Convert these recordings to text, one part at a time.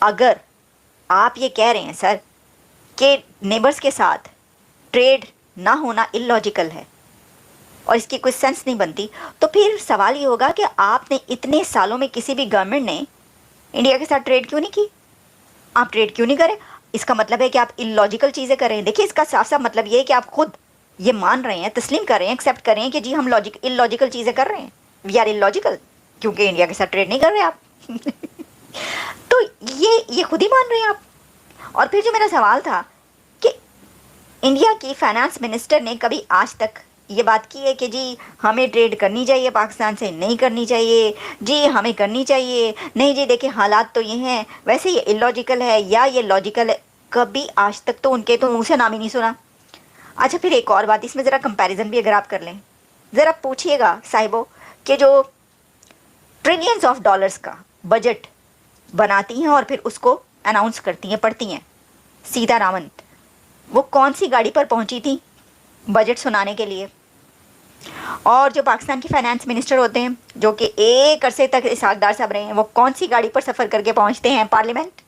अगर आप ये कह रहे हैं सर कि नेबर्स के साथ ट्रेड ना होना इलॉजिकल है और इसकी कोई सेंस नहीं बनती, तो फिर सवाल ये होगा कि आपने इतने सालों में किसी भी गवर्नमेंट ने इंडिया के साथ ट्रेड क्यों नहीं की? आप ट्रेड क्यों नहीं करें? इसका मतलब है कि आप इलॉजिकल चीज़ें कर रहे हैं। देखिए, इसका साफ साफ मतलब ये है कि आप खुद ये मान रहे हैं, तस्लीम कर रहे हैं, एक्सेप्ट कर रहे हैं कि जी हम इलॉजिकल चीज़ें कर रहे हैं, वी आर इलॉजिकल, क्योंकि इंडिया के साथ ट्रेड नहीं कर रहे आप। तो ये खुद ही मान रहे हैं आप। और फिर जो मेरा सवाल था कि इंडिया की फाइनेंस मिनिस्टर ने कभी आज तक ये बात की है कि जी हमें ट्रेड करनी चाहिए पाकिस्तान से, नहीं करनी चाहिए, जी हमें करनी चाहिए, नहीं जी देखिए हालात तो ये हैं, वैसे ये इलॉजिकल है या ये लॉजिकल है? कभी आज तक तो उनके तो मुंह से नाम ही नहीं सुना। अच्छा, फिर एक और बात, इसमें ज़रा कंपैरिजन भी अगर आप कर लें, ज़रा पूछिएगा साहिबो कि जो ट्रिलियंस ऑफ डॉलर्स का बजट बनाती हैं और फिर उसको अनाउंस करती हैं, पढ़ती हैं, सीतारामन, वो कौन सी गाड़ी पर पहुंची थी बजट सुनाने के लिए? और जो पाकिस्तान के फाइनेंस मिनिस्टर होते हैं, जो कि एक अरसे तक इसहाकडार साहब रहे हैं, वो कौन सी गाड़ी पर सफ़र करके पहुंचते हैं पार्लियामेंट?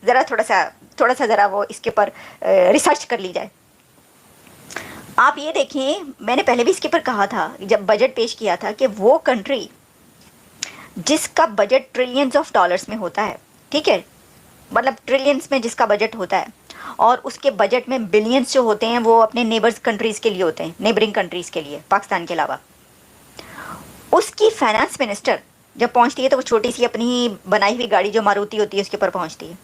ज़रा थोड़ा सा ज़रा वो इसके ऊपर रिसर्च कर ली जाए। आप ये देखें, मैंने पहले भी इसके ऊपर कहा था जब बजट पेश किया था कि वो कंट्री जिसका बजट ट्रिलियंस ऑफ डॉलर्स में होता है, ठीक है, मतलब ट्रिलियंस में जिसका बजट होता है, और उसके बजट में बिलियंस जो होते हैं वो अपने नेबर्स कंट्रीज़ के लिए होते हैं, नेबरिंग कंट्रीज़ के लिए, पाकिस्तान के अलावा, उसकी फाइनेंस मिनिस्टर जब पहुंचती है तो वो छोटी सी अपनी बनाई हुई गाड़ी जो मारुति होती है उसके ऊपर पहुंचती है,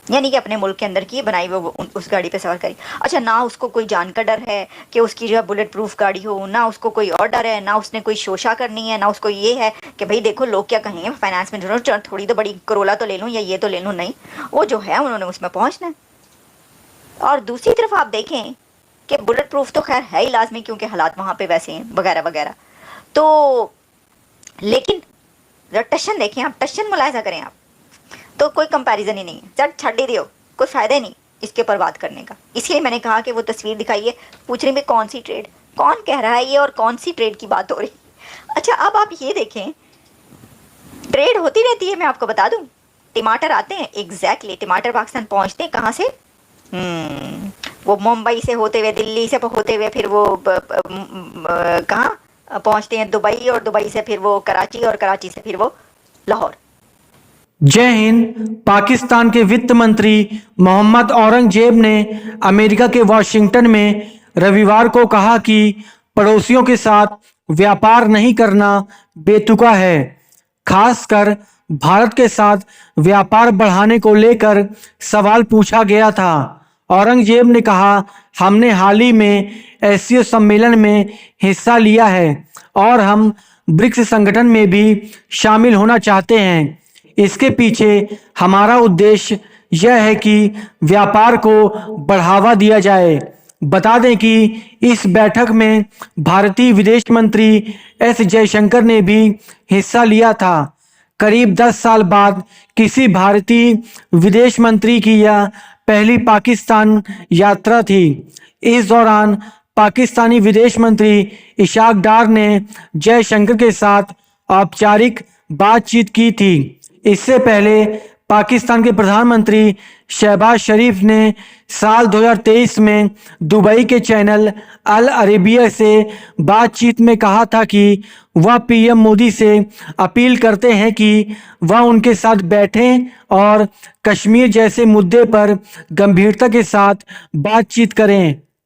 यानी कि अपने मुल्क के अंदर की बनाई हुई उस गाड़ी पे सवार करी। अच्छा, ना उसको कोई जान का डर है कि उसकी जो है बुलेट प्रूफ गाड़ी हो, ना उसको कोई और डर है, ना उसने कोई शोशा करनी है, ना उसको ये है कि भाई देखो लोग क्या कहेंगे, फाइनेंस मिनिस्टर थोड़ी तो बड़ी करोला तो ले लूँ या ये तो ले लूँ, नहीं, वो जो है उन्होंने उसमें पहुँचना है। और दूसरी तरफ आप देखें कि बुलेट प्रूफ तो खैर है ही लाजमी क्योंकि हालात वहाँ पे वैसे हैं वगैरह वगैरह, तो लेकिन जरा टशन देखें आप, टशन मुलाहिजा करें आप, तो कोई कंपैरिजन ही नहीं है, चल छड़ ही दियो, कोई फ़ायदा ही नहीं इसके ऊपर बात करने का। इसलिए मैंने कहा कि वो तस्वीर दिखाइए, पूछ रही मैं कौन सी ट्रेड, कौन कह रहा है ये और कौन सी ट्रेड की बात हो रही। अच्छा, अब आप ये देखें, ट्रेड होती रहती है, मैं आपको बता दूं, टमाटर आते हैं, एग्जैक्टली टमाटर पाकिस्तान पहुंचते हैं कहाँ से? वो मुंबई से होते हुए, दिल्ली से होते हुए, फिर वो कहाँ पहुंचते हैं? दुबई, और दुबई से फिर वो कराची, और कराची से फिर वो लाहौर। जय हिंद। पाकिस्तान के वित्त मंत्री मोहम्मद औरंगजेब ने अमेरिका के वॉशिंगटन में रविवार को कहा कि पड़ोसियों के साथ व्यापार नहीं करना बेतुका है। खासकर भारत के साथ व्यापार बढ़ाने को लेकर सवाल पूछा गया था। औरंगजेब ने कहा, हमने हाल ही में एशिया सम्मेलन में हिस्सा लिया है और हम ब्रिक्स संगठन में भी शामिल होना चाहते हैं। इसके पीछे हमारा उद्देश्य यह है कि व्यापार को बढ़ावा दिया जाए। बता दें कि इस बैठक में भारतीय विदेश मंत्री एस जयशंकर ने भी हिस्सा लिया था। करीब 10 साल बाद किसी भारतीय विदेश मंत्री की यह पहली पाकिस्तान यात्रा थी। इस दौरान पाकिस्तानी विदेश मंत्री इशाक डार ने जयशंकर के साथ औपचारिक बातचीत की थी। इससे पहले पाकिस्तान के प्रधानमंत्री शहबाज शरीफ ने साल 2023 में दुबई के चैनल अल अरेबिया से बातचीत में कहा था कि वह पीएम मोदी से अपील करते हैं कि वह उनके साथ बैठें और कश्मीर जैसे मुद्दे पर गंभीरता के साथ बातचीत करें।